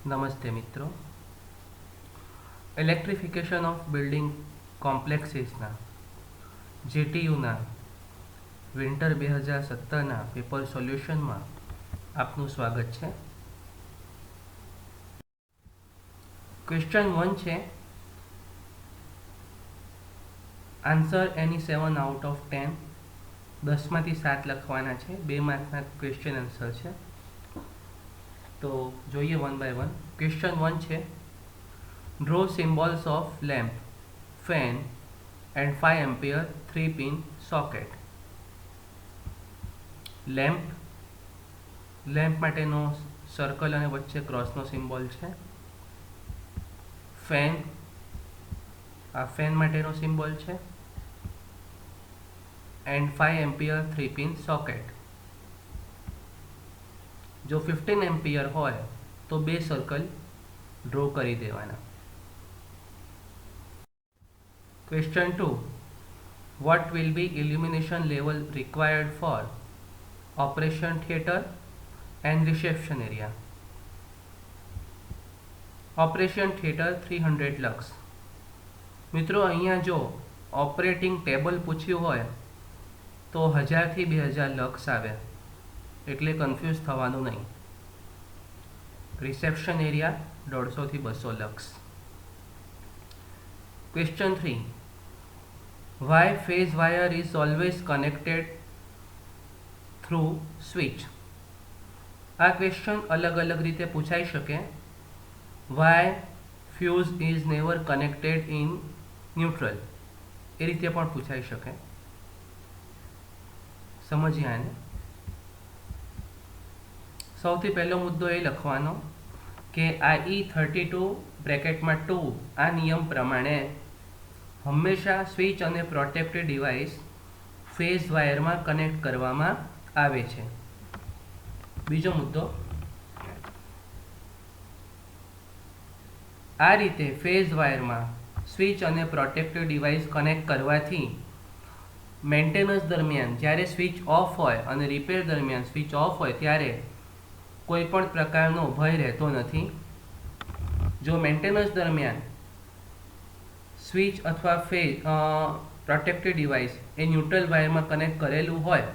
નમસ્તે મિત્રો. Electrification of building કોમ્પ્લેક્સીસના જેટીયુના વિન્ટર 2017ના પેપર સોલ્યુશનમાં આપનું સ્વાગત છે. ક્વેશ્ચન 1 છે, આન્સર એની 7 આઉટ ઓફ 10. 10માંથી 7 લખવાના છે. 2 માર્કના ક્વેશ્ચન આન્સર છે. તો જોઈએ વન બાય વન. ક્વેશ્ચન 1 છે, draw symbols of lamp, fan and 5 ampere 3 pin socket. Lamp માટેનો સર્કલ અને વચ્ચે ક્રોસનો સિમ્બોલ છે. ફેન, આ ફેન માટેનો સિમ્બોલ છે. And 5 ampere 3 pin socket. જો 15 એમ્પિયર હોય તો 2 સર્કલ ડ્રો કરી દેવાના. Question 2, what will be illumination level required for operation theatre and reception area? Operation theatre 300 luck. મિત્રો અહીંયા જો ઓપરેટિંગ ટેબલ પૂછ્યું હોય તો 1000 થી 2000 લક્સ આવે, એટલે કન્ફ્યુઝ થવાનું નહીં. રિસેપ્શન એરિયા 150 થી 200 lux. Question 3, why phase wire is always connected through switch. આ ક્વેશ્ચન અલગ અલગ રીતે પૂછાઈ શકે. Why fuse is never connected in neutral, એ રીતે પણ પૂછાઈ શકે. સમજીએ આને. સૌથી પહેલો મુદ્દો એ લખવાનો કે આ E32 બ્રેકેટમાં 2 આ નિયમ પ્રમાણે હંમેશા સ્વિચ અને પ્રોટેક્ટેડ ડિવાઇસ ફેઝ વાયરમાં કનેક્ટ કરવામાં આવે છે. બીજો મુદ્દો, આ રીતે ફેઝ વાયરમાં સ્વિચ અને પ્રોટેક્ટેડ ડિવાઇસ કનેક્ટ કરવાથી મેન્ટેનન્સ દરમિયાન જ્યારે સ્વિચ ઓફ હોય અને રિપેર દરમિયાન સ્વિચ ઓફ હોય ત્યારે કોઈ પણ પ્રકારનો ભય રહેતો નથી. જો મેન્ટેનન્સ દરમિયાન સ્વિચ અથવા પ્રોટેક્ટેડ ડિવાઇસ એ ન્યુટ્રલ વાયરમાં કનેક્ટ કરેલું હોય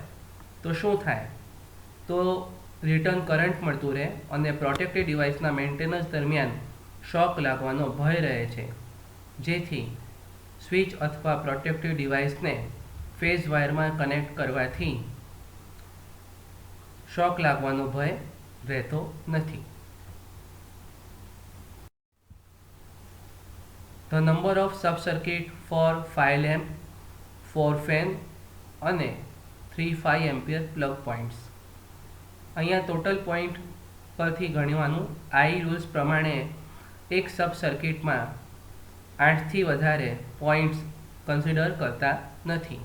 તો શું થાય, તો રિટર્ન કરંટ મળતું રહે અને પ્રોટેક્ટેડ ડિવાઇસના મેન્ટેનન્સ દરમિયાન શોક લાગવાનો ભય રહે છે, જેથી સ્વિચ અથવા પ્રોટેક્ટેડ ડિવાઇસને ફેઝ વાયરમાં કનેક્ટ કરવાથી શોક લાગવાનો ભય રહેતો નથી. The number of sub circuit for 5 lamp, 4 fan અને 3-5 એમ્પિયર પ્લગ પોઈન્ટ્સ. અહીંયા ટોટલ પોઈન્ટ પરથી ગણવાનું. આઈ રૂલ્સ પ્રમાણે એક સબ સર્કિટમાં 8થી વધારે પોઈન્ટ્સ કન્સિડર કરતા નથી.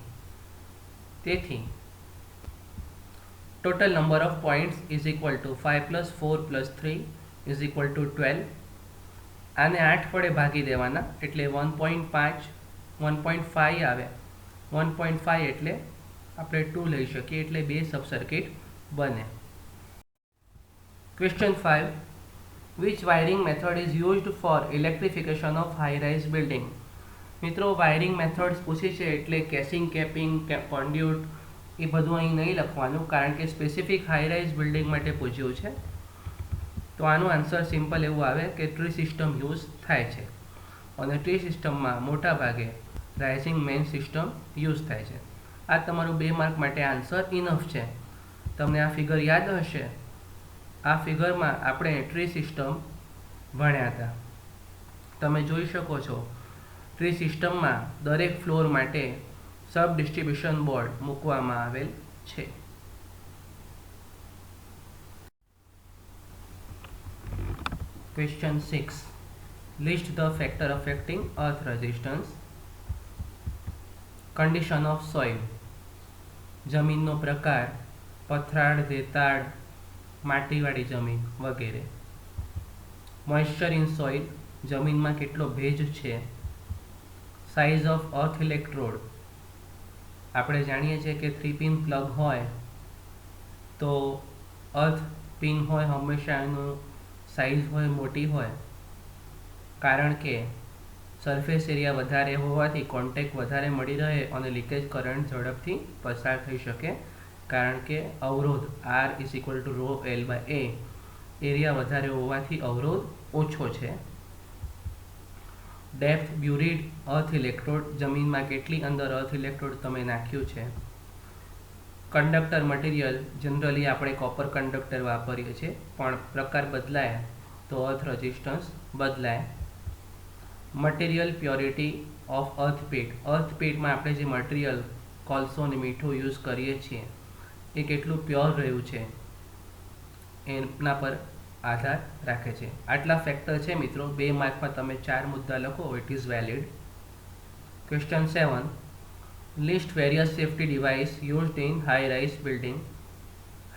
તેથી total number of points is equal to 5 plus 4 plus 3 is equal to 12. આને 8 વડે ભાગી દેવાના એટલે 1.5 આવે. 1.5 એટલે આપણે 2 લઈ શકીએ, એટલે 2 સબ સર્કિટ બને. Question 5, which wiring method is used for electrification of high rise building? મિત્રો વાયરિંગ મેથડ્સ પૂછી છે એટલે કેસિંગ, કેપિંગ, કોન્ડ્યુટ એ બધું અહીં નહીં લખવાનું, કારણ કે સ્પેસિફિક હાઈ રાઇઝ બિલ્ડિંગ માટે પૂછ્યું છે. તો આનું આન્સર સિમ્પલ એવું આવે કે ટ્રી સિસ્ટમ યુઝ થાય છે, અને ટ્રી સિસ્ટમમાં મોટા ભાગે રાઇઝિંગ મેઇન સિસ્ટમ યુઝ થાય છે. આ તમારું 2 માર્ક માટે આન્સર ઇનફ છે. તમને આ ફિગર યાદ હશે. આ ફિગરમાં આપણે ટ્રી સિસ્ટમ ભણ્યા હતા. તમે જોઈ શકો છો ટ્રી સિસ્ટમમાં દરેક ફ્લોર માટે સબ ડિસ્ટ્રીબ્યુશન બોર્ડ મૂકવામાં આવેલ છે. Question 6, list the factor affecting earth resistance. Condition of soil, જમીનનો પ્રકાર, પથરાળ, રેતાળ, માટીવાળી જમીન વગેરે. મોઇશ્ચર ઇન સોઇલ, જમીનમાં કેટલો ભેજ છે. સાઇઝ ઓફ અર્થ ઇલેક્ટ્રોડ, આપણે જાણીએ છીએ કે 3 પિન પ્લગ હોય તો અર્થ પિન હોય હંમેશા એનું સાઇઝ હોય મોટી હોય, કારણ કે સરફેસ એરિયા વધારે હોવાથી કોન્ટેક્ટ વધારે મળી રહે અને લીકેજ કરંટ ઝડપથી પસાર થઈ શકે, કારણ કે અવરોધ R is equal to rho L by A, area વધારે હોવાથી અવરોધ ઓછો છે. ડેપ્થ બ્યુરિડ અર્થ ઇલેક્ટ્રોડ, જમીનમાં કેટલી અંદર અર્થ ઇલેક્ટ્રોડ તમે નાખ્યું છે. કંડક્ટર મટીરિયલ, જનરલી આપણે કોપર કંડક્ટર વાપરીએ છીએ, પણ પ્રકાર બદલાય તો અર્થ રેઝિસ્ટન્સ બદલાય. મટીરિયલ પ્યોરિટી ઓફ અર્થપીટ, અર્થપીટમાં આપણે જે મટીરિયલ કોલસો અને મીઠું યુઝ કરીએ છીએ એ કેટલું પ્યોર રહ્યું છે એના પર આધાર રાખે છે. આટલા ફેક્ટર છે મિત્રો. 2 માર્કમાં તમે 4 મુદ્દા લખો, it is valid. Question 7, list various safety device used in high rise building.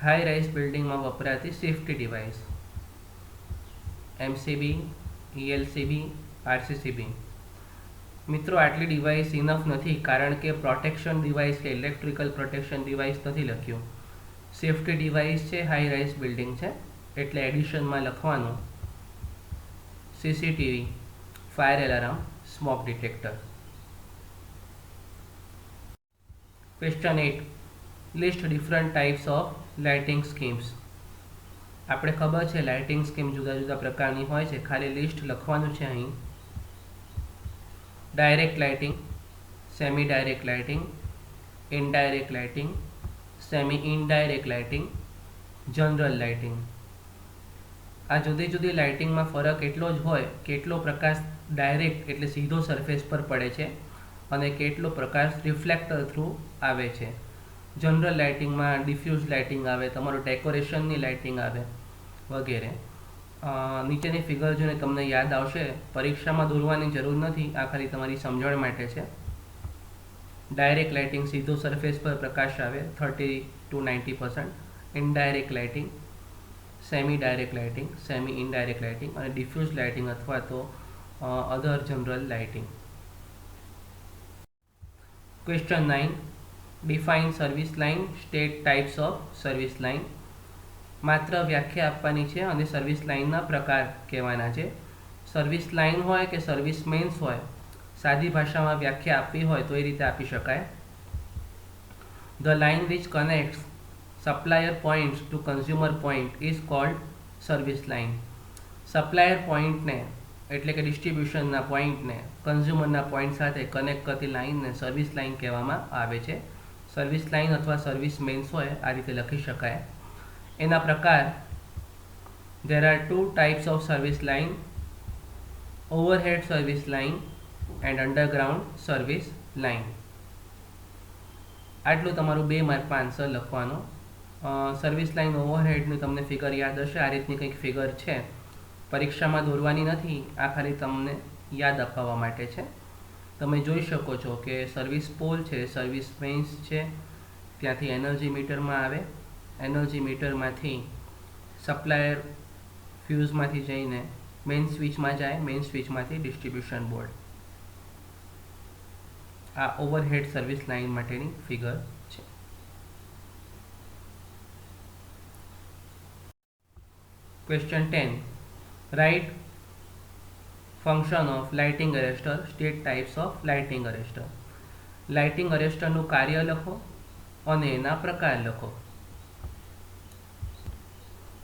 High rise બિલ્ડિંગમાં વપરાતી safety device. MCB, ELCB, RCCB. મિત્રો આટલી ડિવાઇસ ઇનફ નથી, કારણ કે પ્રોટેક્શન ડિવાઇસ કે ઇલેક્ટ્રિકલ પ્રોટેક્શન ડિવાઇસ નથી લખ્યું. સેફ્ટી ડિવાઇસ છે, હાઈ રાઇઝ બિલ્ડિંગ છે, એટલે એડિશનમાં લખવાનું CCTV, fire alarm, smoke detector. Question 8, list different types of lighting schemes. આપણે ખબર છે લાઇટિંગ સ્કીમ જુદા જુદા પ્રકારની હોય છે, ખાલી લિસ્ટ લખવાનું છે અહીં. Direct lighting, semi direct lighting, indirect lighting, semi indirect lighting, general lighting. આ જુદી જુદી લાઇટિંગમાં ફરક એટલો જ હોય કેટલો પ્રકાશ ડાયરેક્ટ એટલે સીધો સરફેસ પર પડે છે અને કેટલો પ્રકાશ રિફ્લેક્ટર થ્રુ આવે છે. જનરલ લાઇટિંગમાં ડિફ્યુઝ લાઇટિંગ આવે, તમારું ડેકોરેશનની લાઇટિંગ આવે વગેરે. નીચેની ફિગર જોઈને તમને યાદ આવશે, પરીક્ષામાં દોરવાની જરૂર નથી, આ ખાલી તમારી સમજણ માટે છે. ડાયરેક્ટ લાઇટિંગ સીધો સરફેસ પર પ્રકાશ આવે 30 to 90%. Indirect lighting, semi direct lighting, semi indirect lighting અને ડિફ્યુઝ લાઇટિંગ અથવા તો other general lighting. Question 9, define service line, state types of service line. માત્ર વ્યાખ્યા આપવાની છે અને સર્વિસ લાઇનના પ્રકાર કહેવાના છે. સર્વિસ લાઇન હોય કે સર્વિસ મેન્સ હોય, સાદી ભાષામાં વ્યાખ્યા આપવી હોય તો એ રીતે આપી શકાય. The line which connects supplier points to consumer point is called service line. Supplier પોઇન્ટને એટલે કે ડિસ્ટ્રીબ્યુશનના પોઇન્ટને કન્ઝ્યુમરના પોઇન્ટ સાથે કનેક્ટ કરતી લાઇનને સર્વિસ લાઇન કહેવામાં આવે છે. સર્વિસ લાઇન અથવા સર્વિસ મેન્સ હોય આ રીતે લખી શકાય. એના પ્રકાર, there are 2 types of service line, overhead service line and underground service line. આટલું તમારું 2 માર્કમાં આન્સર લખવાનો. સર્વિસ લાઇન ઓવરહેડની તમને ફિગર યાદ હશે, આ રીતની કંઈક ફિગર છે, પરીક્ષામાં દોરવાની નથી, આ ખાલી તમને યાદ અપાવવા માટે છે. તમે જોઈ શકો છો કે સર્વિસ પોલ છે, સર્વિસ મેન્સ છે, ત્યાંથી એનર્જી મીટરમાં આવે, એનર્જી મીટરમાંથી સપ્લાયર ફ્યુઝમાંથી જઈને મેઇન સ્વિચમાં જાય, મેઇન સ્વિચમાંથી ડિસ્ટ્રીબ્યુશન બોર્ડ. આ ઓવરહેડ સર્વિસ લાઇન માટેની ફિગર છે. Question 10, write function of lightning arrester, state types of lightning arrester. Lightning અરેસ્ટરનું કાર્ય લખો અને એના પ્રકાર લખો.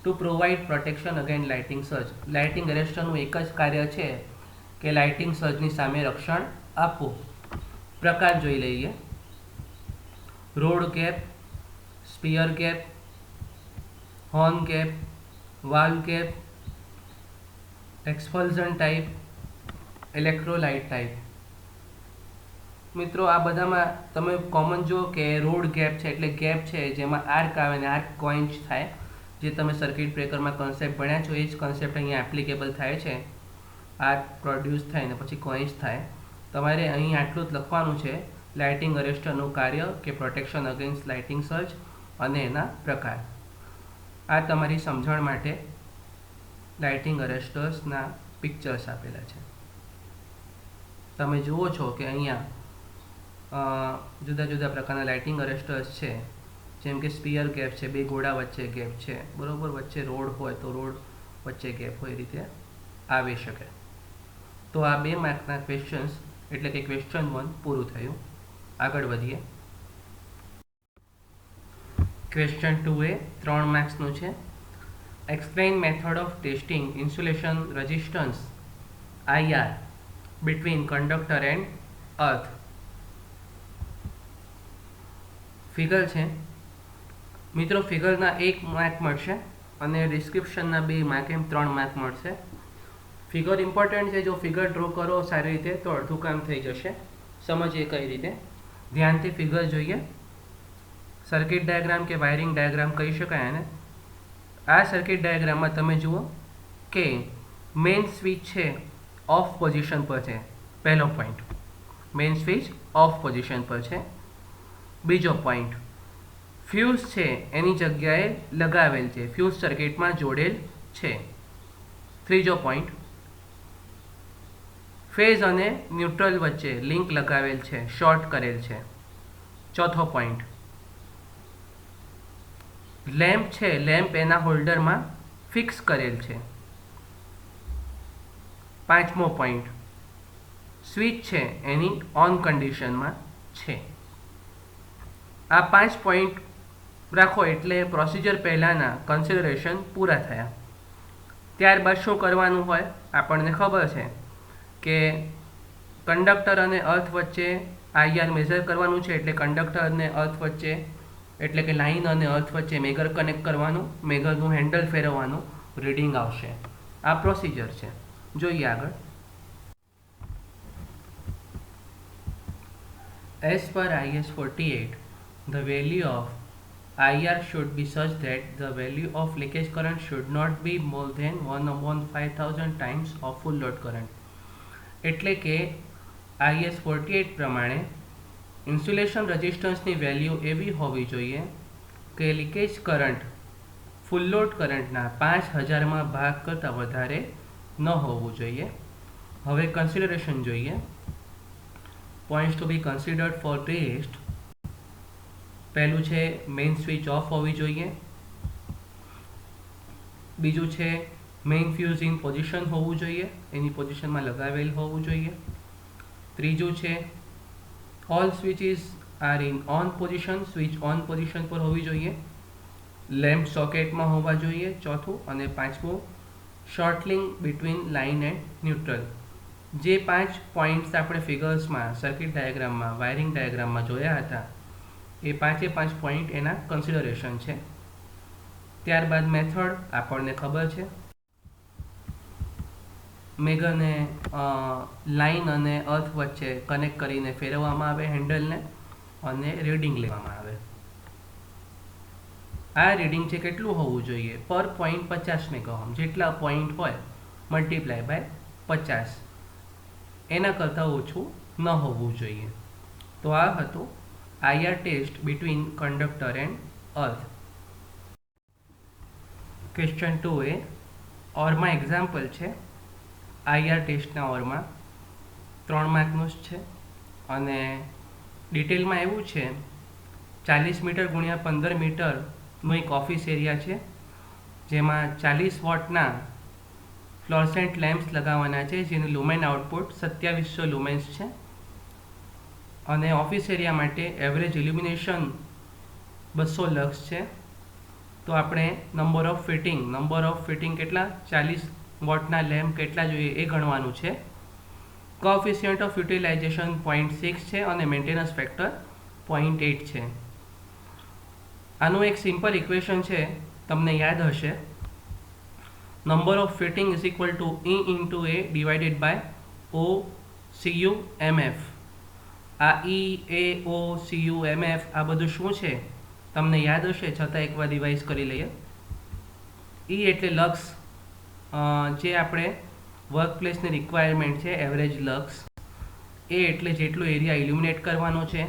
To provide protection against lightning surge. લાઇટિંગ અરેસ્ટરનું એક જ કાર્ય છે કે લાઇટિંગ સર્જની સામે રક્ષણ આપવું. પ્રકાર જોઈ લઈએ. Rod gap, sphere gap, horn gap, valve gap, expulsion type, electrolyte type. મિત્રો આ બધામાં તમે કોમન જો કે રોડ ગેપ છે એટલે ગેપ છે જેમાં આર્ક આવે ને આર્ક કોઇન્ચ થાય, જે તમે સર્કિટ બ્રેકરમાં કોન્સેપ્ટ ભણ્યા છો એ જ કોન્સેપ્ટ અહીંયા એપ્લિકેબલ થાય છે. આર્ક પ્રોડ્યુસ થાય ને પછી કોઇન્ચ થાય. તમારે અહીં આટલું જ લખવાનું છે, લાઇટિંગ અરેસ્ટરનું કાર્ય કે પ્રોટેક્શન અગેન્સ્ટ લાઇટિંગ સર્જ અને એના પ્રકાર. આ તમારી સમજણ માટે લાઇટિંગ અરેસ્ટર્સના પિક્ચર્સ આપેલા છે. તમે જુઓ છો કે અહીંયા જુદા જુદા પ્રકારના લાઇટિંગ અરેસ્ટર્સ છે, જેમ કે સ્પિયર ગેપ છે, બે ઘોડા વચ્ચે ગેપ છે, બરાબર, વચ્ચે રોડ હોય તો રોડ વચ્ચે ગેપ હોય એ રીતે આવી શકે. તો આ 2 માર્કના ક્વેશ્ચન્સ એટલે કે ક્વેશ્ચન 1 પૂરું થયું. આગળ વધીએ. ક્વેશ્ચન 2 એ 3 માર્ક્સનું છે. Explain method of testing insulation resistance IR between conductor and earth. Figure છે મિત્રો, ફિગરના 1 માર્ક મળશે અને ડિસ્ક્રિપ્શનના 2 માર્ક, એમ 3 માર્ક મળશે. ફિગર ઇમ્પોર્ટન્ટ છે. જો ફિગર ડ્રો કરો સારી રીતે તો અડધું કામ થઈ જશે. સમજીએ કઈ રીતે. ધ્યાનથી ફિગર જોઈએ. સર્કિટ ડાયાગ્રામ કે વાયરિંગ ડાયાગ્રામ કહી શકાય એને. આ સર્કિટ ડાયાગ્રામમાં તમે જુઓ કે મેઇન સ્વિચ છે ઓફ પોઝિશન પર છે. પહેલો point, main switch off position પર છે. બીજો પોઈન્ટ, ફ્યુઝ છે એની જગ્યાએ લગાવેલ છે, ફ્યુઝ સર્કિટમાં જોડેલ છે. ત્રીજો પોઈન્ટ, ફેઝ અને ન્યુટ્રલ વચ્ચે લિંક લગાવેલ છે, શોર્ટ કરેલ છે. ચોથો પોઈન્ટ, લેમ્પ છે, લેમ્પ એના હોલ્ડરમાં ફિક્સ કરેલ છે. પાંચમો પોઈન્ટ, સ્વિચ છે એની ઓન કન્ડિશનમાં છે. આ 5 પોઈન્ટ રાખો એટલે પ્રોસિજર પહેલાંના કન્સિડરેશન પૂરા થયા. ત્યારબાદ શું કરવાનું હોય આપણને ખબર છે કે કંડક્ટર અને અર્થ વચ્ચે IR મેઝર કરવાનું છે. એટલે કંડક્ટર અને અર્થ વચ્ચે એટલે કે લાઇન અને અર્થ વચ્ચે મેગર કનેક્ટ કરવાનું, મેગરનું હેન્ડલ ફેરવવાનું, રીડિંગ આવશે. આ પ્રોસિજર છે. જોઈએ આગળ. As per IS 48, the value of IR should be such that the value of leakage current should not be more than 1/5000 times of full load current. એટલે કે IS 48 પ્રમાણે insulation રેઝિસ્ટન્સની value એવી હોવી જોઈએ કે લીકેજ કરંટ ફૂલ લોડ કરંટના 5000માં ભાગ કરતાં વધારે ન હોવું જોઈએ. હવે કન્સિડરેશન જોઈએ. Points to be considered for test. પહેલું છે મેઇન સ્વિચ ઓફ હોવી જોઈએ. બીજું છે મેઇન ફ્યુઝ ઇન પોઝિશન હોવું જોઈએ, એની પોઝિશનમાં લગાવેલ હોવું જોઈએ. ત્રીજું છે all switches are in on position, switch on position પર હોવી જોઈએ. લેમ્પ સોકેટમાં હોવા જોઈએ. ચોથું અને પાંચમું, short link between line and neutral. જે 5 પોઈન્ટ્સ આપણે ફિગર્સમાં, સર્કિટ ડાયાગ્રામમાં, વાયરિંગ ડાયાગ્રામમાં જોયા હતા એ 5 પોઈન્ટ એના કન્સિડરેશન છે. ત્યારબાદ મેથડ આપણને ખબર છે. મેગરને લાઇન અને અર્થ વચ્ચે કનેક્ટ કરીને ફેરવવામાં આવે હેન્ડલને અને રીડિંગ લેવામાં આવે. આ રીડિંગ છે કેટલું હોવું જોઈએ? પર પોઈન્ટ 50 મેગાઓહ્મ. જેટલા પોઈન્ટ હોય મલ્ટીપ્લાય બાય 50, એના કરતાં ઓછું ન હોવું જોઈએ. તો આ હતું IR test between conductor and earth. Question 2 એ ઓરમાં એક્ઝામ્પલ છે. IR ટેસ્ટના ઓરમાં 3 માર્કનું જ છે અને ડિટેલમાં એવું છે 40 મીટર ગુણ્યા 15 મીટરનો એક ઓફિસ એરિયા છે, જેમાં 40 વોટના ફ્લોરસેન્ટ લેમ્પ્સ લગાવવાના છે, જેનું લુમેન આઉટપુટ 2700 લુમેન્સ છે. અને ઓફિસ એરિયા માટે એવરેજ ઇલ્યુમિનેશન 200 લક્સ છે. તો આપણે નંબર ઓફ ફિટિંગ કેટલા, 40 વોટના લેમ્પ કેટલા જોઈએ એ ગણવાનું છે. કોએફિશિયન્ટ ઓફ યુટિલાઇઝેશન 0.6 છે અને મેન્ટેનન્સ ફેક્ટર 0.8 છે. આનું એક સિમ્પલ ઇક્વેશન છે, તમને યાદ હશે. Number of fitting is equal to E into A divided by OCUMF. આ E, A, O, CUMF આ બધું શું છે તમને યાદ હશે, છતાં એકવાર રિવાઇઝ કરી લઈએ. E એટલે લક્સ, જે આપણે વર્કપ્લેસની રિક્વાયરમેન્ટ છે, એવરેજ લક્સ. A એટલે જેટલું એરિયા ઇલ્યુમિનેટ કરવાનો છે.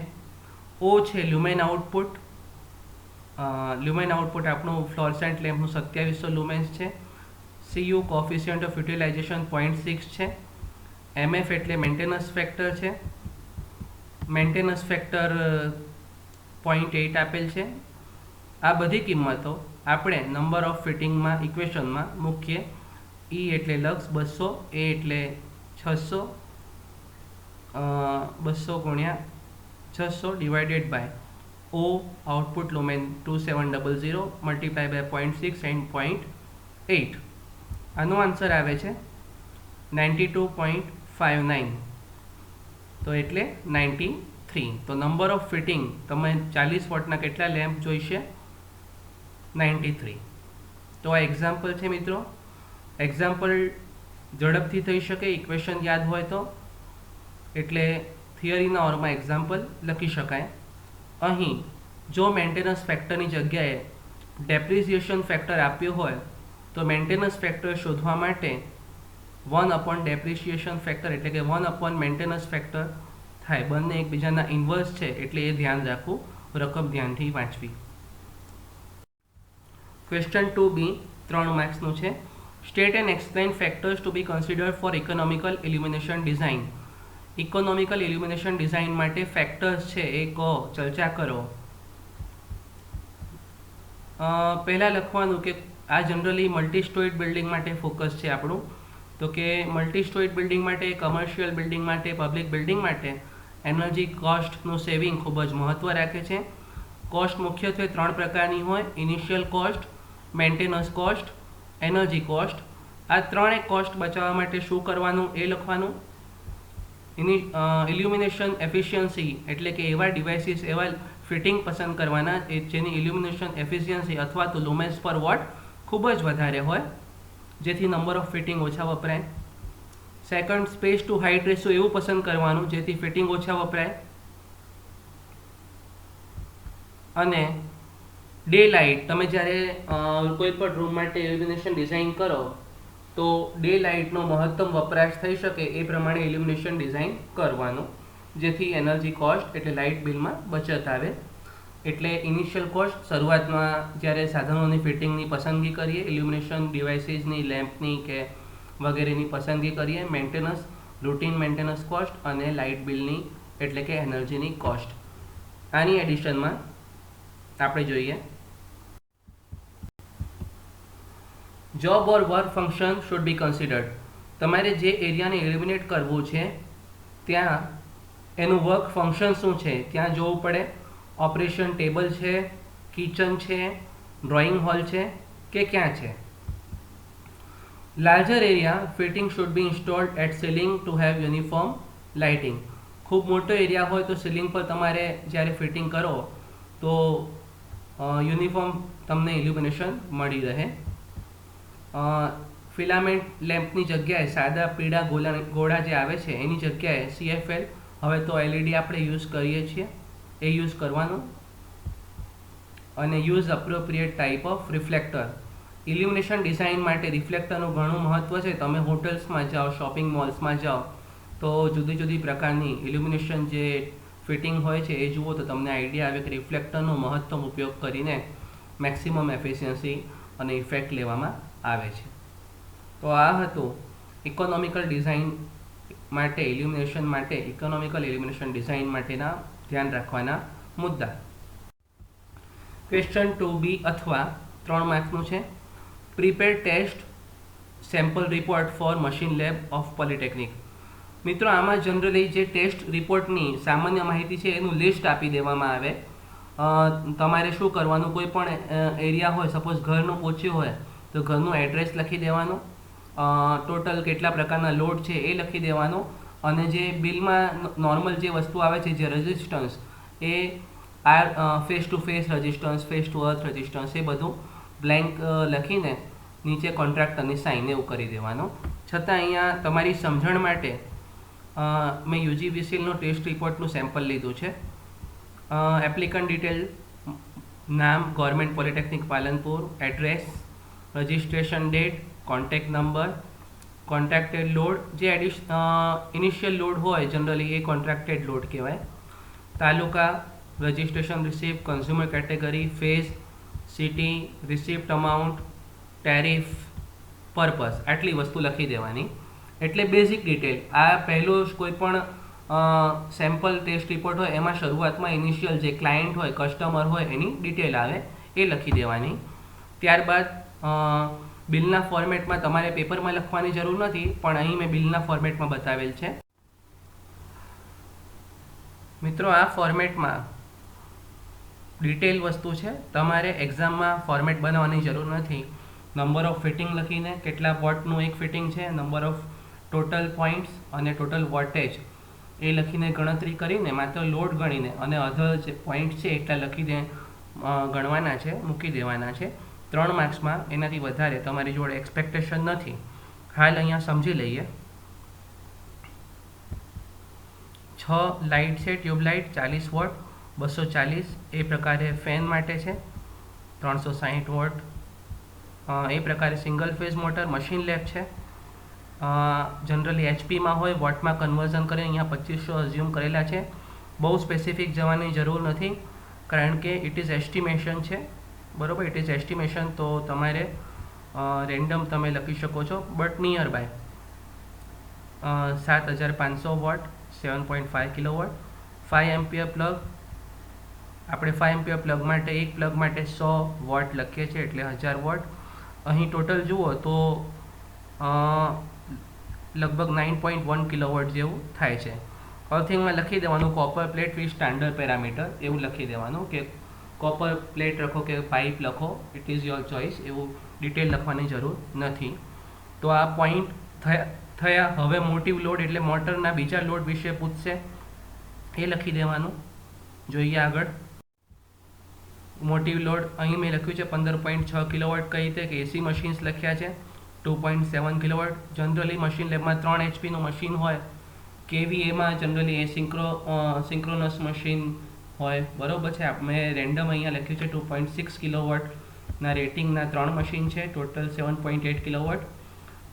O છે લ્યુમેન આઉટપુટ. લ્યુમેન આઉટપુટ આપણું ફ્લોરસેન્ટ લેમ્પનું 2700 લુમેન્સ છે. CU કોફિશિયન્ટ ઓફ યુટિલાઇઝેશન 0.6 છે. MF એટલે મેન્ટેનન્સ ફેક્ટર છે. મેન્ટેનન્સ ફેક્ટર 0.8 આપેલ છે. આ બધી કિંમતો આપણે નંબર ઓફ ફિટિંગમાં ઇક્વેશનમાં મૂકીએ ई एटले लक्स 200, ए एटले 600, 200 गुण्या 600 divided by O output lumen 2700 multiply by 0.6 and 0.8 આનો આન્સર આવે છે 92.59 તો એટલે 93. તો નંબર ઓફ ફિટિંગ તમે 40 વોટના કેટલા લેમ્પ જોઈશે 93. તો આ એક્ઝામ્પલ છે મિત્રો. એક્ઝામ્પલ ઝડપથી થઈ શકે, ઇક્વેશન યાદ હોય તો, એટલે થિયરીના ઓરમાં એક્ઝામ્પલ લખી શકાય. અહીં જો મેન્ટેનન્સ ફેક્ટરની જગ્યાએ ડેપ્રિસિએશન ફેક્ટર આપ્યું હોય તો મેન્ટેનન્સ ફેક્ટર શોધવા માટે 1 ડેપ્રિસિએશન ફેક્ટર એટલે કે 1 મેન્ટેનન્સ ફેક્ટર થાય. બંને એકબીજાના ઇન્વર્સ છે એટલે એ ધ્યાન રાખવું, રકમ ધ્યાનથી વાંચવી. ક્વેશ્ચન 2B 3 માર્ક્સનું છે. State and explain factors to be considered for economical illumination design. Economical illumination design માટે ફેક્ટર્સ છે એ કહો, ચર્ચા કરો. પહેલાં લખવાનું કે આ જનરલી મલ્ટી સ્ટોરીડ બિલ્ડિંગ માટે ફોકસ છે આપણું. તો કે મલ્ટી સ્ટોરીડ બિલ્ડિંગ માટે, કમર્શિયલ બિલ્ડિંગ માટે, પબ્લિક બિલ્ડિંગ માટે એનર્જી કોસ્ટનું સેવિંગ ખૂબ જ મહત્ત્વ રાખે છે. કોસ્ટ મુખ્યત્વે 3 પ્રકારની હોય: initial cost, maintenance cost, energy cost. આ ત્રણેય કોસ્ટ બચાવવા માટે શું કરવાનું એ લખવાનું. ઇલ્યુમિનેશન એફિશિયન્સી એટલે કે એવા ડિવાઇસીસ, એવા ફિટિંગ પસંદ કરવાના જેની ઇલ્યુમિનેશન એફિશિયન્સી અથવા તો લુમેન્સ પર વોટ ખૂબ જ વધારે હોય, જેથી નંબર ઓફ ફિટિંગ ઓછા વપરાય. Second, space to height ratio એવું પસંદ કરવાનું જેથી ફિટિંગ ઓછા વપરાય. અને ડે લાઇટ, તમે જ્યારે કોઈ પણ રૂમ માટે ઇલ્યુમિનેશન ડિઝાઇન કરો તો ડે લાઇટનો મહત્તમ વપરાશ થઈ શકે એ પ્રમાણે ઇલ્યુમિનેશન ડિઝાઇન કરવાનું, જેથી એનર્જી કોસ્ટ એટલે લાઇટ બિલમાં બચત આવે. એટલે ઇનિશિયલ કોસ્ટ શરૂઆતમાં જ્યારે સાધનોની ફિટિંગની પસંદગી કરીએ, ઇલ્યુમિનેશન ડિવાઇસીસની, લેમ્પની કે વગેરેની પસંદગી કરીએ. મેન્ટેનન્સ, રૂટીન મેન્ટેનન્સ કોસ્ટ અને લાઇટ બિલની એટલે કે એનર્જીની કોસ્ટ. આની એડિશનમાં આપણે જોઈએ job or work function should be considered. તમારે જે એરિયાને ઇલ્યુમિનેટ કરવું છે ત્યાં એનું વર્ક ફંક્શન શું છે ત્યાં જોવું પડે. ઓપરેશન ટેબલ છે, કિચન છે, ડ્રોઈંગ હોલ છે કે ક્યાં છે. Larger area fitting should be installed at ceiling to have uniform lighting. ખૂબ મોટો એરિયા હોય તો સીલિંગ પર તમારે જ્યારે ફિટિંગ કરો તો યુનિફોર્મ તમને ઇલ્યુમિનેશન મળી રહે. ફિલામેન્ટ લેમ્પની જગ્યાએ સાદા પીળા ગોળા જે આવે છે એની જગ્યાએ CFL, હવે તો LED આપણે યુઝ કરીએ છીએ, એ યુઝ કરવાનું. અને use appropriate type of reflector. Illumination design માટે રિફ્લેક્ટરનું ઘણું મહત્ત્વ છે. તમે હોટલ્સમાં જાઓ, શોપિંગ મોલ્સમાં જાઓ તો જુદી જુદી પ્રકારની ઇલ્યુમિનેશન જે ફિટિંગ હોય છે એ જુઓ તો તમને આઈડિયા આવે કે રિફ્લેક્ટરનો મહત્તમ ઉપયોગ કરીને મેક્સિમમ એફિશિયન્સી અને ઇફેક્ટ લેવામાં આવે છે. તો આ હતું ઇકોનોમિકલ ડિઝાઇન માટે, ઇલ્યુમિનેશન માટે, ઇકોનોમિકલ ઇલ્યુમિનેશન ડિઝાઇન માટેના ધ્યાન રાખવાના મુદ્દા. ક્વેશ્ચન 2B અથવા 3 માર્ક્સનું છે. Prepare test sample report for machine lab of polytechnic. મિત્રો આમાં જનરલી જે ટેસ્ટ રિપોર્ટની સામાન્ય માહિતી છે એનું લિસ્ટ આપી દેવામાં આવે. તમારે શું કરવાનું, કોઈ પણ એરિયા હોય, સપોઝ ઘરનું પોચ્યું હોય તો ઘરનું એડ્રેસ લખી દેવાનું, ટોટલ કેટલા પ્રકારના લોડ છે એ લખી દેવાનો, અને જે બિલમાં નોર્મલ જે વસ્તુ આવે છે જે રેઝિસ્ટન્સ એ phase to phase resistance, phase to earth resistance, એ બધું બ્લેન્ક લખીને નીચે કોન્ટ્રાક્ટરની સાઇન એવું કરી દેવાનું. છતાં અહીંયા તમારી સમજણ માટે મેં UGVCLનો ટેસ્ટ રિપોર્ટનું સેમ્પલ લીધું છે. એપ્લિકન્ટ ડિટેલ, નામ government polytechnic Palanpur, address, registration date, contact number, contracted load, જે ઇનિશિયલ લોડ હોય જનરલી એ કોન્ટ્રાક્ટેડ લોડ કહેવાય, taluka, registration receipt, consumer category, phase, city, receipt amount, tariff, purpose, આટલી વસ્તુ લખી દેવાની. એટલે બેઝિક ડિટેલ. આ પહેલો કોઈ પણ સેમ્પલ ટેસ્ટ રિપોર્ટ હોય એમાં શરૂઆતમાં ઇનિશિયલ જે ક્લાયન્ટ હોય, કસ્ટમર હોય એની ડિટેલ આવે એ લખી દેવાની. ત્યારબાદ બિલના ફોર્મેટમાં તમારે પેપરમાં લખવાની જરૂર નથી, પણ અહીં મેં બિલના ફોર્મેટમાં બતાવેલ છે. મિત્રો, આ ફોર્મેટમાં ડિટેલ વસ્તુ છે, તમારે એક્ઝામમાં ફોર્મેટ બનાવવાની જરૂર નથી. નંબર ઓફ ફિટિંગ લખીને કેટલા વોટનું એક ફિટિંગ છે, નંબર ઓફ ટોટલ પોઈન્ટ્સ અને ટોટલ વોટેજ એ લખીને ગણતરી કરીને માત્ર લોડ ગણીને અને અધર જે પોઈન્ટ છે એટલા લખીને ગણવાના છે, મૂકી દેવાના છે. 3 માર્ક્સમાં એનાથી વધારે તમારી જોડે એક્સપેક્ટેશન નથી. હાલ અહીંયા સમજી લઈએ. 6 લાઇટ છે, ટ્યુબલાઇટ 40 વોટ, 240 એ પ્રકારે ફેન માટે છે, 360 વોટ. એ પ્રકારે single phase motor machine lab છે. જનરલી એચપીમાં હોય, વોટમાં કન્વર્ઝન કરીને અહીંયા 2500 અઝ્યુમ કરેલા છે. બહુ સ્પેસિફિક જવાની જરૂર નથી, કારણ કે ઇટ ઇઝ એસ્ટિમેશન છે, બરાબર. ઇટ ઇઝ એસ્ટિમેશન, તો તમારે રેન્ડમ તમે લખી શકો છો, but nearby. 7500 watt, 7.5 kilowatt. 5 ampere plug, આપણે 5 એમ્પિયર પ્લગ માટે એક પ્લગ માટે 100 વોટ લખીએ છીએ, એટલે 1000 વોટ. અહીં ટોટલ જુઓ તો લગભગ 9.1 કિલોવોટ જેવું થાય છે. અર્થિંગમાં લખી દેવાનું copper plate with standard parameter, એવું લખી દેવાનું કે કોપર પ્લેટ લખો કે પાઇપ લખો, ઇટ ઇઝ યોર ચોઇસ, એવું ડિટેલ લખવાની જરૂર નથી. તો આ પોઈન્ટ થયા. હવે મોટિવ લોડ એટલે મોટરના બીજા લોડ વિશે પૂછશે, એ લખી દેવાનું. જોઈએ આગળ. મોટિવ લોડ અહીં મેં લખ્યું છે 15.6 કિલોવોટ. કઈ રીતે કે એસી મશીન્સ લખ્યા છે 2.7 કિલોવોટ. જનરલી મશીન લેબમાં 3 એચપીનું મશીન હોય, કેવીએમાં જનરલી સિંક્રોનસ મશીન હોય, બરાબર છે. મેં રેન્ડમ અહીંયા લખ્યું છે 2.6 કિલોવોટના રેટિંગના 3 મશીન છે, ટોટલ 7.8 કિલોવોટ.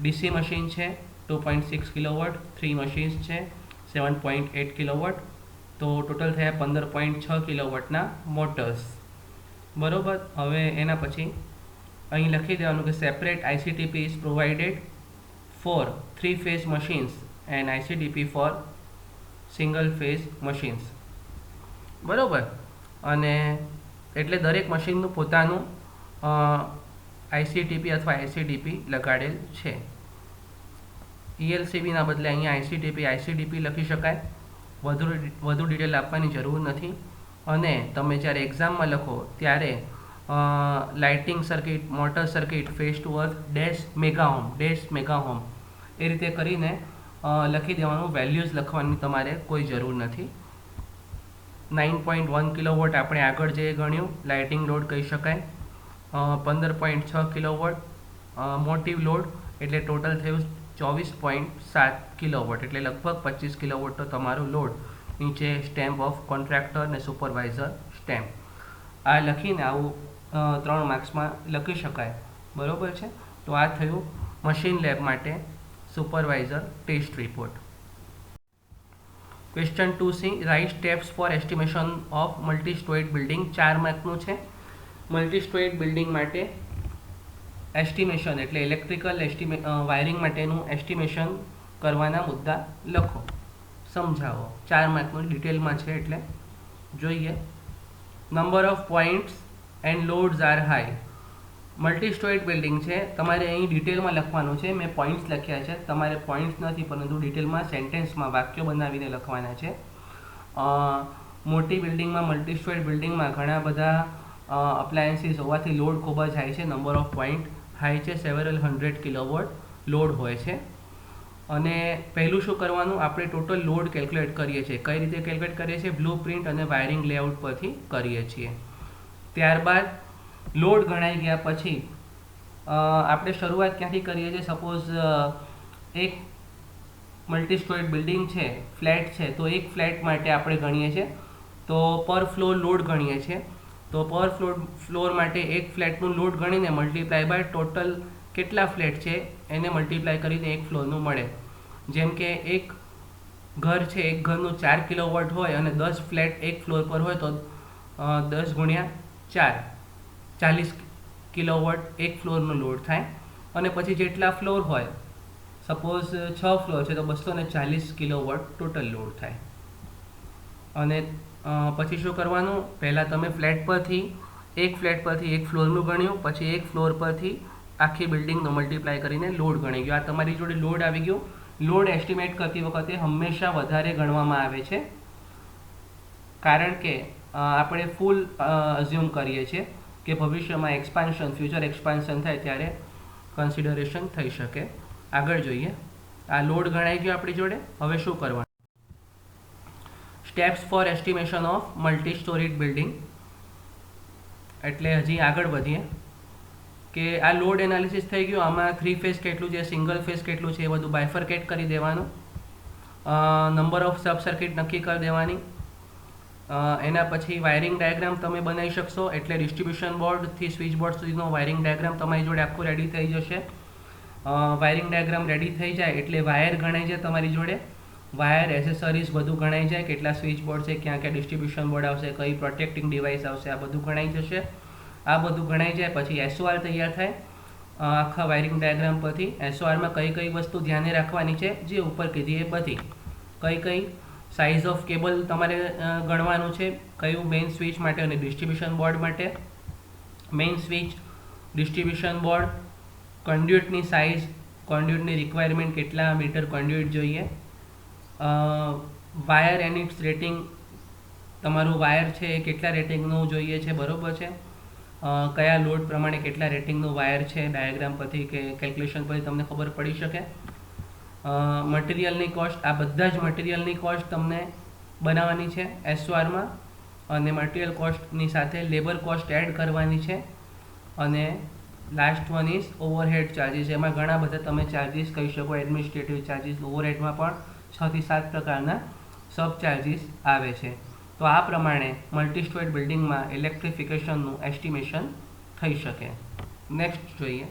ડીસી મશીન છે 2.6 કિલોવોટ, 3 મશીન્સ છે 7.8 કિલોવોટ. તો ટોટલ થયા 15.6 કિલોવોટના મોટર્સ, બરાબર. હવે એના પછી અહીં લખી દેવાનું કે separate ICTP is provided for 3 phase machines and ICTP for single phase machines, બરાબર. અને એટલે દરેક મશીનનું પોતાનું આઈસીટીપી અથવા આઈસીડીપી લગાડેલ છે. ઈએલસીબીના બદલે અહીંયા આઈસીડીપી લખી શકાય. વધુ ડિટેલ આપવાની જરૂર નથી. અને તમે જ્યારે એક્ઝામમાં લખો ત્યારે lighting circuit, motor circuit, phase to earth, mega ohm એ રીતે કરીને લખી દેવાનું. વેલ્યુઝ લખવાની તમારે કોઈ જરૂર નથી. 9.1 કિલોવોટ આપણે આગળ જે ગણ્યું લાઇટિંગ લોડ કહી શકાય. 15.6 કિલોવોટ મોટિવ લોડ એટલે ટોટલ થયું 24.7 કિલોવોટ, એટલે લગભગ 25 કિલોવોટ તો તમારો લોડ. નીચે સ્ટેમ્પ ઓફ કોન્ટ્રાક્ટર ને સુપરવાઇઝર સ્ટેમ્પ. આ લખીને આવું 3 માર્ક્સમાં લખી શકાય, બરાબર છે. તો આ થયું મશીન લેબ માટે supervisor test report. Question 2C, write steps for estimation of multi storage building. 4 માર્કનું છે. મલ્ટી સ્ટોરેજ બિલ્ડિંગ માટે એસ્ટિમેશન એટલે ઇલેક્ટ્રિકલ વાયરિંગ માટેનું એસ્ટિમેશન કરવાના મુદ્દા લખો, સમજાવો. 4 માર્કનું ડિટેલમાં છે એટલે જોઈએ. Number of points and loads are high. Multi storage building છે, તમારે અહીં ડિટેલમાં લખવાનું છે. મેં પોઈન્ટ્સ લખ્યા છે, તમારે પોઈન્ટ્સ નથી પરંતુ ડિટેલમાં સેન્ટેન્સમાં વાક્યો બનાવીને લખવાના છે. મોટી બિલ્ડિંગમાં, મલ્ટી સ્ટોરેજ બિલ્ડિંગમાં ઘણા બધા અપ્લાયન્સીસ હોવાથી લોડ ખૂબ જ હાઈ છે. નંબર ઓફ પોઈન્ટ હાઈ છે, સેવરલ 100 કિલોવોટ લોડ હોય છે. અને પહેલું શું કરવાનું, આપણે ટોટલ લોડ કેલ્ક્યુલેટ કરીએ છીએ. કઈ રીતે કેલ્ક્યુલેટ કરીએ છીએ? બ્લુ પ્રિન્ટ અને વાયરિંગ લેઆઉટ પરથી કરીએ છીએ. ત્યારબાદ લોડ ગણાઈ ગયા પછી આપણે શરૂઆત ક્યાંથી કરીએ છીએ? સપોઝ એક મલ્ટી સ્ટોરેજ બિલ્ડિંગ છે, ફ્લેટ છે, તો એક ફ્લેટ માટે આપણે ગણીએ છીએ તો પર ફ્લોર લોડ ગણીએ છીએ. તો પર ફ્લોર માટે એક ફ્લેટનું લોડ ગણીને મલ્ટીપ્લાય બાય ટોટલ કેટલા ફ્લેટ છે એને મલ્ટીપ્લાય કરીને એક ફ્લોરનું મળે. જેમ કે એક ઘર છે, એક ઘરનું 4 કિલોવોટ હોય અને 10 ફ્લેટ એક ફ્લોર પર હોય તો 10 ગુણ્યા 4 40 કિલોવોટ એક ફ્લોરનો લોડ થાય. અને પછી જેટલા ફ્લોર હોય, સપોઝ 6 ફ્લોર છે તો 240 કિલોવોટ ટોટલ લોડ થાય. અને પછી શું કરવાનું? પહેલાં તમે એક ફ્લેટ પરથી એક ફ્લોરનું ગણ્યું, પછી એક ફ્લોર પરથી આખી બિલ્ડિંગનો મલ્ટીપ્લાય કરીને લોડ ગણી ગયો. આ તમારી જોડે લોડ આવી ગયો. લોડ એસ્ટિમેટ કરતી વખતે હંમેશા વધારે ગણવામાં આવે છે, કારણ કે આપણે ફૂલ અઝ્યુમ કરીએ છીએ કે ભવિષ્યમાં એક્સપાન્શન, ફ્યુચર એક્સપાન્શન થાય ત્યારે કન્સિડરેશન થઈ શકે. આગળ જોઈએ. આ લોડ ગણાઈ ગયો આપણી જોડે. હવે શું કરવાનું? Steps for estimation of multi સ્ટોરીડ building. એટલે હજી આગળ વધીએ કે આ લોડ એનાલિસિસ થઈ ગયું. આમાં 3 ફેઝ કેટલું છે, સિંગલ ફેઝ કેટલું છે, એ બધું બાયફર્કેટ કરી દેવાનું. નંબર ઓફ સબ સર્કિટ નક્કી કરી દેવાની. એના પછી વાયરિંગ ડાયાગ્રામ તમે બનાવી શકશો, એટલે ડિસ્ટ્રીબ્યુશન બોર્ડથી સ્વિચ બોર્ડ સુધીનો વાયરિંગ ડાયાગ્રામ તમારી જોડે આખું રેડી થઈ જશે. વાયરિંગ ડાયાગ્રામ રેડી થઈ જાય એટલે વાયર ગણાઈ જાય તમારી જોડે. વાયર એસેસરીઝ બધું ગણાઈ જાય, કેટલા સ્વિચ બોર્ડ છે, ક્યાં ક્યાં ડિસ્ટ્રીબ્યુશન બોર્ડ આવશે, કઈ પ્રોટેક્ટિંગ ડિવાઇસ આવશે, આ બધું ગણાઈ જશે. આ બધું ગણાઈ જાય પછી એસઓઆર તૈયાર થાય આખા વાયરિંગ ડાયાગ્રામ પરથી. એસઓઆરમાં કઈ કઈ વસ્તુ ધ્યાને રાખવાની છે, જે ઉપર કીધી એ બધી. કઈ કઈ સાઇઝ ઓફ કેબલ તમારે ગણવાનું છે, કયું મેઇન સ્વિચ માટે અને ડિસ્ટ્રીબ્યુશન બોર્ડ માટે. મેઇન સ્વિચ, ડિસ્ટ્રીબ્યુશન બોર્ડ, કોન્ડ્યુટની સાઇઝ, કોન્ડ્યુટની રિક્વાયરમેન્ટ, કેટલા મીટર કોન્ડ્યુટ જોઈએ, વાયર એન્ડ ઇટ્સ રેટિંગ, તમારું વાયર છે એ કેટલા રેટિંગનું જોઈએ છે, બરાબર છે. કયા લોડ પ્રમાણે કેટલા રેટિંગનું વાયર છે, ડાયાગ્રામ પરથી કે કેલ્ક્યુલેશન પરથી તમને ખબર પડી શકે. મટીરિયલની કોસ્ટ, આ બધા જ મટીરિયલની કોસ્ટ તમને બનાવવાની છે એસઓઆરમાં, અને મટીરિયલ કોસ્ટની સાથે લેબર કોસ્ટ એડ કરવાની છે. અને last one is overhead charges. એમાં ઘણા બધા તમે ચાર્જીસ કહી શકો, એડમિનિસ્ટ્રેટિવ ચાર્જીસ. ઓવરહેડમાં પણ 6 થી 7 પ્રકારના સબ ચાર્જીસ આવે છે. તો આ પ્રમાણે મલ્ટી સ્ટોરેજ બિલ્ડિંગમાં ઇલેક્ટ્રિફિકેશનનું એસ્ટિમેશન થઈ શકે. નેક્સ્ટ જોઈએ.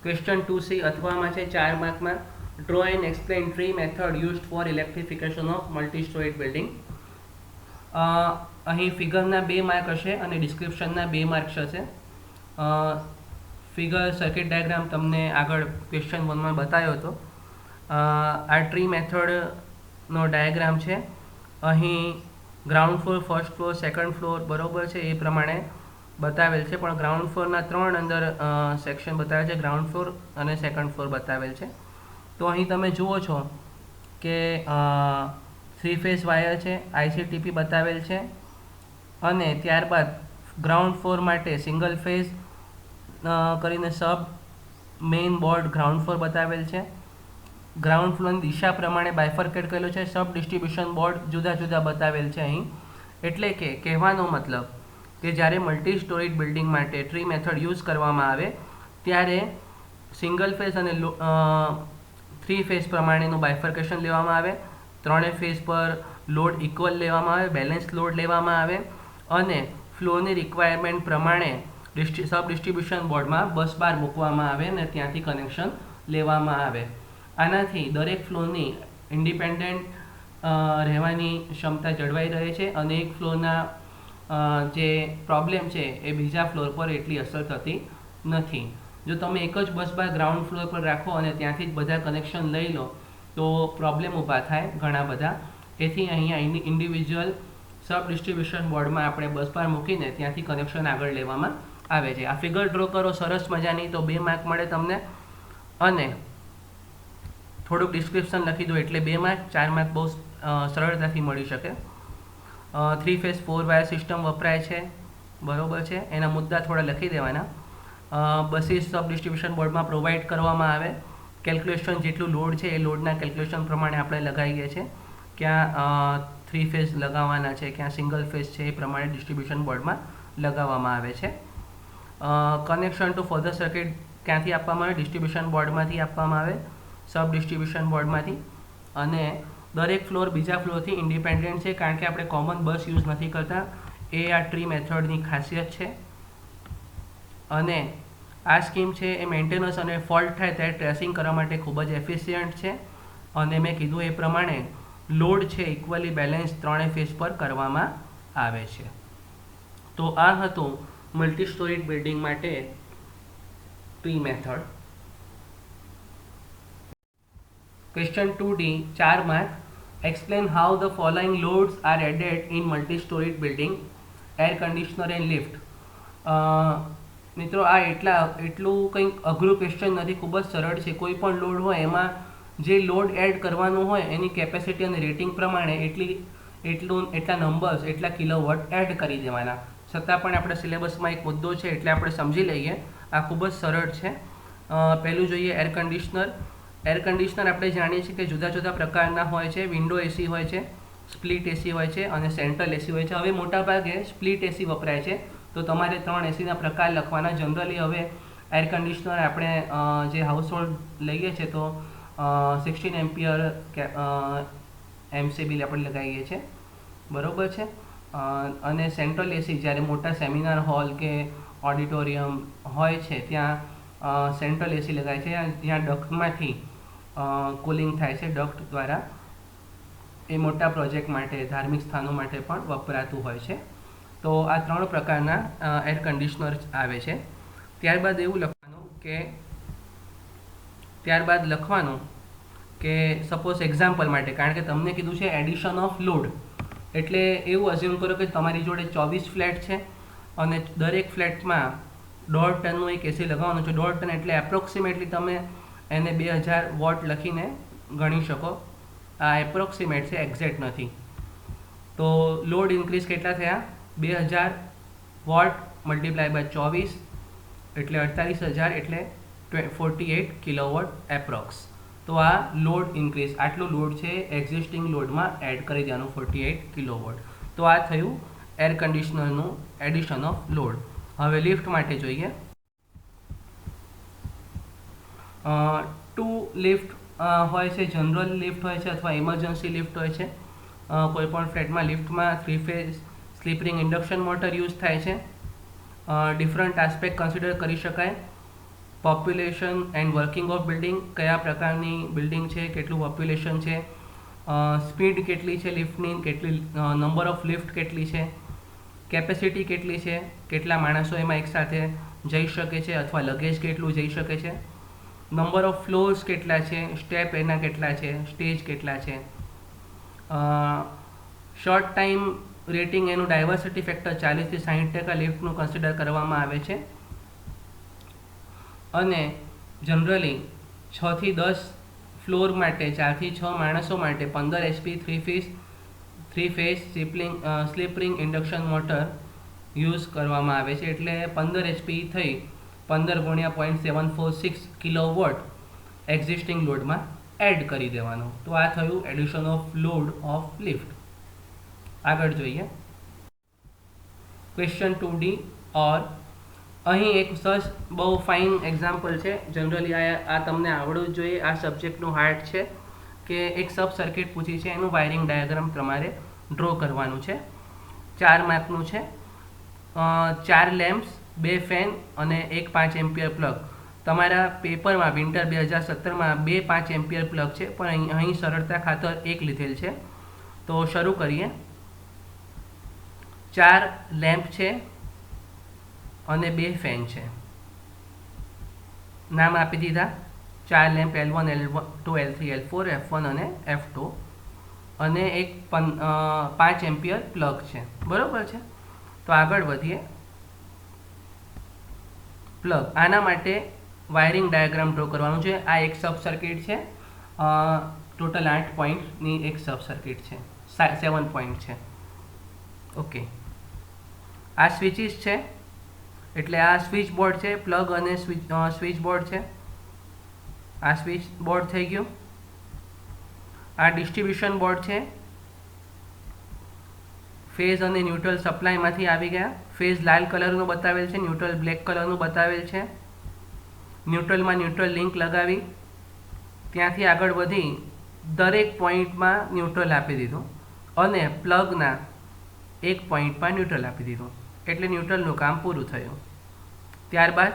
ક્વેશ્ચન 2C અથવામાં છે 4 માર્કમાં. Draw and explain 3 method used for electrification of multi storage building. અહીં ફિગરના 2 માર્ક હશે અને ડિસ્ક્રિપ્શનના 2 માર્ક્સ હશે. ફિગર સર્કિટ ડાયાગ્રામ તમને આગળ ક્વેશ્ચન 1માં બતાવ્યો હતો. આ ટ્રી મેથડનો ડાયાગ્રામ છે. અહીં ground floor, first floor, second floor બરાબર છે એ પ્રમાણે બતાવેલ છે, પણ ગ્રાઉન્ડ ફ્લોરના 3 અંદર સેક્શન બતાવેલ છે. ગ્રાઉન્ડ ફ્લોર અને સેકન્ડ ફ્લોર બતાવેલ છે. તો અહીં તમે જુઓ છો કે 3 ફેઝ વાયર છે, આઈસીટીપી બતાવેલ છે, અને ત્યારબાદ ગ્રાઉન્ડ ફ્લોર માટે સિંગલ ફેઝ કરીને સબ મેઇન બોર્ડ ગ્રાઉન્ડ ફ્લોર બતાવેલ છે. ગ્રાઉન્ડ ફ્લોરની દિશા પ્રમાણે બાયફર્કેટ કરેલું છે. સબ ડિસ્ટ્રીબ્યુશન બોર્ડ જુદા જુદા બતાવેલ છે અહીં. એટલે કે કહેવાનો મતલબ કે જ્યારે મલ્ટી સ્ટોરેજ બિલ્ડિંગ માટે ટ્રી મેથડ યુઝ કરવામાં આવે ત્યારે સિંગલ ફેઝ અને 3 ફેઝ પ્રમાણેનું બાયફર્કેશન લેવામાં આવે. 3 ફેઝ પર લોડ ઇક્વલ લેવામાં આવે, બેલેન્સ લોડ લેવામાં આવે, અને ફ્લોની રિક્વાયરમેન્ટ પ્રમાણે સબ ડિસ્ટ્રીબ્યુશન બોર્ડમાં બસ બાર મૂકવામાં આવે અને ત્યાંથી કનેક્શન લેવામાં આવે. આનાથી દરેક ફ્લોની ઇન્ડિપેન્ડન્ટ રહેવાની ક્ષમતા જળવાઈ રહે છે, અને એક ફ્લોરના જે પ્રોબ્લેમ છે એ બીજા ફ્લોર પર એટલી અસર થતી નથી. જો તમે એક જ બસ બાર ગ્રાઉન્ડ ફ્લોર પર રાખો અને ત્યાંથી જ બધા કનેક્શન લઈ લો તો પ્રોબ્લેમ ઊભા થાય ઘણા બધા. એથી અહીંયા ઇન્ડિવિજ્યુઅલ સબ ડિસ્ટ્રીબ્યુશન બોર્ડમાં આપણે બસ બાર મૂકીને ત્યાંથી કનેક્શન આગળ લેવામાં આવે છે. આ ફિગર ડ્રો કરો સરસ મજાની, તો 2 માર્ક મળે તમને. અને થોડુંક ડિસ્ક્રિપ્શન લખી દો એટલે 2 માર્ક. 4 માર્ક બહુ સરળતાથી મળી શકે. 3 ફેઝ 4 વાયર સિસ્ટમ વપરાય છે, બરાબર છે. એના મુદ્દા થોડા લખી દેવાના. બસીસ સબ ડિસ્ટ્રીબ્યુશન બોર્ડમાં પ્રોવાઈડ કરવામાં આવે. કેલ્ક્યુલેશન જેટલું લોડ છે એ લોડના કેલ્ક્યુલેશન પ્રમાણે આપણે લગાવીએ છીએ. ક્યાં 3 ફેઝ લગાવવાના છે, ક્યાં સિંગલ ફેઝ છે, એ પ્રમાણે ડિસ્ટ્રીબ્યુશન બોર્ડમાં લગાવવામાં આવે છે. કનેક્શન ટુ ફર્ધર સર્કિટ ક્યાંથી આપવામાં આવે? ડિસ્ટ્રીબ્યુશન બોર્ડમાંથી આપવામાં આવે, સબ ડિસ્ટ્રીબ્યુશન બોર્ડમાંથી. અને દરેક ફ્લોર બીજા ફ્લોરથી ઇન્ડિપેન્ડન્ટ છે, કારણ કે આપણે કોમન બસ યુઝ નથી કરતા. એ આ ટ્રી મેથડની ખાસિયત છે. અને આ સ્કીમ છે એ મેન્ટેનન્સ અને ફોલ્ટ થાય ત્યારે ટ્રેસિંગ કરવા માટે ખૂબ જ એફિશિયન્ટ છે. અને મેં કીધું એ પ્રમાણે લોડ છે ઇક્વલી બેલેન્સ 3 ફેઝ પર કરવામાં આવે છે. તો આ હતું મલ્ટી સ્ટોરેજ બિલ્ડિંગ માટે tree method. Question 2D 4 mark. Explain how the following loads are added in multi storage building: air conditioner and lift. મિત્રો આ એટલું કંઈક અઘરું ક્વેશ્ચન નથી, ખૂબ જ સરળ છે. કોઈ પણ લોડ હોય એમાં જે લોડ એડ કરવાનું હોય એની કેપેસિટી અને રેટિંગ પ્રમાણે એટલા નંબર્સ એટલા કિલોવોટ એડ કરી દેવાના. છતાં પણ આપણે સિલેબસમાં એક મુદ્દો છે એટલે આપણે સમજી લઈએ. આ ખૂબ જ સરળ છે. પહેલું જોઈએ એર કન્ડિશનર. એર કન્ડિશનર આપણે જાણીએ છીએ કે જુદા જુદા પ્રકારના હોય છે. વિન્ડો એસી હોય છે, સ્પ્લિટ એસી હોય છે અને સેન્ટ્રલ એસી હોય છે. હવે મોટાભાગે સ્પ્લિટ એસી વપરાય છે, તો તમારે 3 એસીના પ્રકાર લખવાના. જનરલી હવે એર કન્ડિશનર આપણે જે હાઉસ હોલ્ડ લઈએ છીએ તો 16 એમ્પિયર એમસીબી આપણે લગાવીએ છીએ, બરાબર છે. અને સેન્ટ્રલ એસી જ્યારે મોટા સેમિનાર હોલ કે ઓડિટોરિયમ હોય છે ત્યાં સેન્ટ્રલ એસી લગાય છે, જ્યાં ડક્ટમાંથી કુલિંગ થાય છે, ડક્ટ દ્વારા. એ મોટા પ્રોજેક્ટ માટે, ધાર્મિક સ્થાનો માટે પણ વપરાતું હોય છે. તો આ 3 પ્રકારના એર કન્ડિશનર આવે છે. ત્યારબાદ લખવાનું કે સપોઝ એક્ઝામ્પલ માટે, કારણ કે તમને કીધું છે એડિશન ઓફ લોડ, એટલે એવું અઝ્યુમ કરો કે તમારી જોડે 24 ફ્લેટ છે અને દરેક ફ્લેટમાં 1.5 ટનનું એક એસી લગાવવાનું છે. 1.5 ટન એટલે એપ્રોક્સિમેટલી તમે એને 2000 વોટ લખીને ગણી શકો. આ એપ્રોક્સિમેટ છે, એક્ઝેક્ટ નથી. તો લોડ ઇન્ક્રીઝ કેટલા થયા? 2000 વોટ મલ્ટીપ્લાય બાય 24 એટલે 48000 એટલે 48 કિલોવોટ એપ્રોક્સ. તો આ લોડ ઇન્ક્રીઝ, આટલું લોડ છે એક્ઝિસ્ટિંગ લોડમાં એડ કરી દેવાનું 48 કિલોવોટ. તો આ થયું એર કન્ડિશનરનું એડિશન ઓફ લોડ. હવે લિફ્ટ માટે જોઈએ. 2 લિફ્ટ હોય છે, જનરલ લિફ્ટ હોય છે અથવા ઇમરજન્સી લિફ્ટ હોય છે. કોઈપણ ફ્લેટમાં લિફ્ટમાં 3 phase slip ring induction motor use થાય છે. ડિફરન્ટ આસ્પેક્ટ કન્સિડર કરી શકાય. Population and working of building, કયા પ્રકારની બિલ્ડિંગ છે, કેટલું પોપ્યુલેશન છે, સ્પીડ કેટલી છે લિફ્ટની, કેટલી નંબર ઓફ લિફ્ટ કેટલી છે, કેપેસિટી કેટલી છે, કેટલા માણસો એમાં એકસાથે જઈ શકે છે અથવા લગેજ કેટલું જઈ શકે છે, નંબર ઓફ ફ્લોર્સ કેટલા છે, સ્ટેપ એના કેટલા છે, સ્ટેજ કેટલા છે. શોર્ટ ટાઈમ રેટિંગ એનું ડાયવર્સિટી ફેક્ટર 40 થી 60% લિફ્ટનું કન્સિડર કરવામાં આવે છે. અને જનરલી 6 થી 10 ફ્લોર માટે, 4 થી 6 માણસો માટે 15 HP 3 phase slip ring induction motor use કરવામાં આવે છે. એટલે 15 એચપી થઈ 15 ગુણ્યા 0.746 કિલોવોટ એક્ઝિસ્ટિંગ લોડમાં એડ કરી દેવાનું. તો આ થયું addition off load of lift. આગળ જોઈએ ક્વેશ્ચન 2D. ઓર અહીં એક સરસ બહુ ફાઇન એક્ઝામ્પલ છે. જનરલી આ તમને આવડવું જ જોઈએ. આ સબ્જેક્ટનું હાર્ટ છે કે એક સબ સર્કિટ પૂછી છે, એનું વાયરિંગ ડાયાગ્રામ તમારે ડ્રો કરવાનું છે. 4 માર્કનું છે. 4 લેમ્પ્સ, 2 ફેન અને એક 5 એમ્પિયર પ્લગ. તમારા પેપરમાં વિન્ટર 2017માં 2 5 એમ્પિયર પ્લગ છે, પણ અહીં સરળતા ખાતર એક લીધેલ છે. તો શરૂ કરીએ. 4 લેમ્પ છે અને 2 ફેન છે. નામ આપી દીધા. 4 lamp L1, L2, L3, L4, F1 અને F2 અને એક 5 એમ્પિયર પ્લગ છે, બરાબર છે. તો આગળ વધીએ. પ્લગ, આના માટે વાયરિંગ ડાયાગ્રામ ડ્રો કરવાનું છે. આ એક સબ સર્કિટ છે. ટોટલ 8 પોઈન્ટની એક સબ સર્કિટ છે, 7 પોઈન્ટ છે. ઓકે, આ સ્વિચીસ છે, એટલે આ સ્વિચ બોર્ડ છે. પ્લગ અને સ્વિચ બોર્ડ છે. આ સ્વિચ બોર્ડ થઈ ગયું. આ ડિસ્ટ્રીબ્યુશન બોર્ડ છે. ફેઝ અને ન્યુટ્રલ સપ્લાયમાંથી આવી ગયા. ફેઝ લાલ કલરનું બતાવેલ છે, ન્યુટ્રલ બ્લેક કલરનું બતાવેલ છે. ન્યુટ્રલમાં ન્યુટ્રલ લિંક લગાવી, ત્યાંથી આગળ વધી દરેક પોઈન્ટમાં ન્યુટ્રલ આપી દીધું અને પ્લગના એક પોઈન્ટમાં ન્યુટ્રલ આપી દીધું, એટલે ન્યુટ્રલનું કામ પૂરું થયું. ત્યારબાદ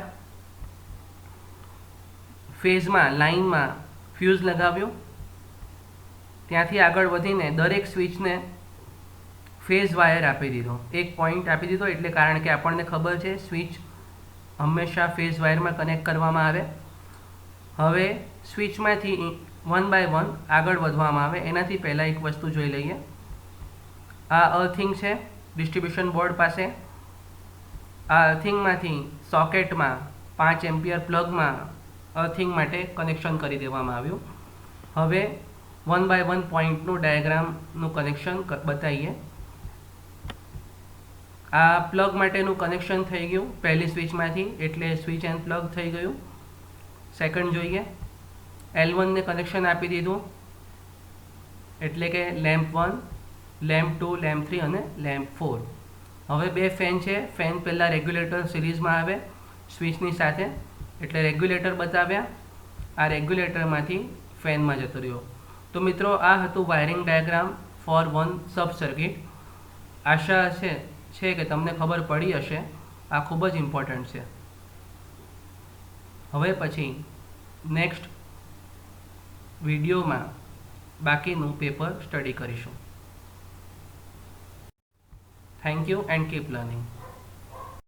ફેઝમાં લાઇનમાં ફ્યુઝ લગાવ્યું, ત્યાંથી આગળ વધીને દરેક સ્વિચને ફેઝ વાયર આપી દીધો, એક પોઈન્ટ આપી દીધો. એટલે કારણ કે આપણને ખબર છે સ્વિચ હંમેશા ફેઝ વાયરમાં કનેક્ટ કરવામાં આવે. હવે સ્વિચમાંથી 1 બાય 1 આગળ વધવામાં આવે. એનાથી પહેલાં એક વસ્તુ જોઈ લઈએ. આ અર્થિંગ છે ડિસ્ટ્રીબ્યુશન બોર્ડ પાસે. આ અર્થિંગમાંથી સોકેટમાં 5 એમ્પિયર પ્લગમાં અર્થિંગ માટે કનેક્શન કરી દેવામાં આવ્યું. હવે 1 બાય 1 પોઈન્ટનું ડાયાગ્રામનું કનેક્શન બતાવીએ. આ પ્લગ માટેનું કનેક્શન થઈ ગયું પહેલી સ્વિચમાંથી, એટલે સ્વિચ એન્ડ પ્લગ થઈ ગયું. સેકન્ડ જોઈએ, L1 ને કનેક્શન આપી દીધું, એટલે કે લેમ્પ 1, લેમ્પ 2, લેમ્પ 3 અને લેમ્પ 4. હવે બે ફેન છે. ફેન પહેલાં રેગ્યુલેટર સિરીઝમાં આવે સ્વિચની સાથે, એટલે રેગ્યુલેટર બતાવ્યા. આ રેગ્યુલેટરમાંથી ફેનમાં જતો રહ્યો. તો મિત્રો, આ હતું wiring diagram for one sub circuit. આશા છે કે તમને ખબર પડી હશે. આ ખૂબ જ ઇમ્પોર્ટન્ટ છે. હવે પછી નેક્સ્ટ વિડીયોમાં બાકીનું પેપર સ્ટડી કરીશું. Thank you and keep learning.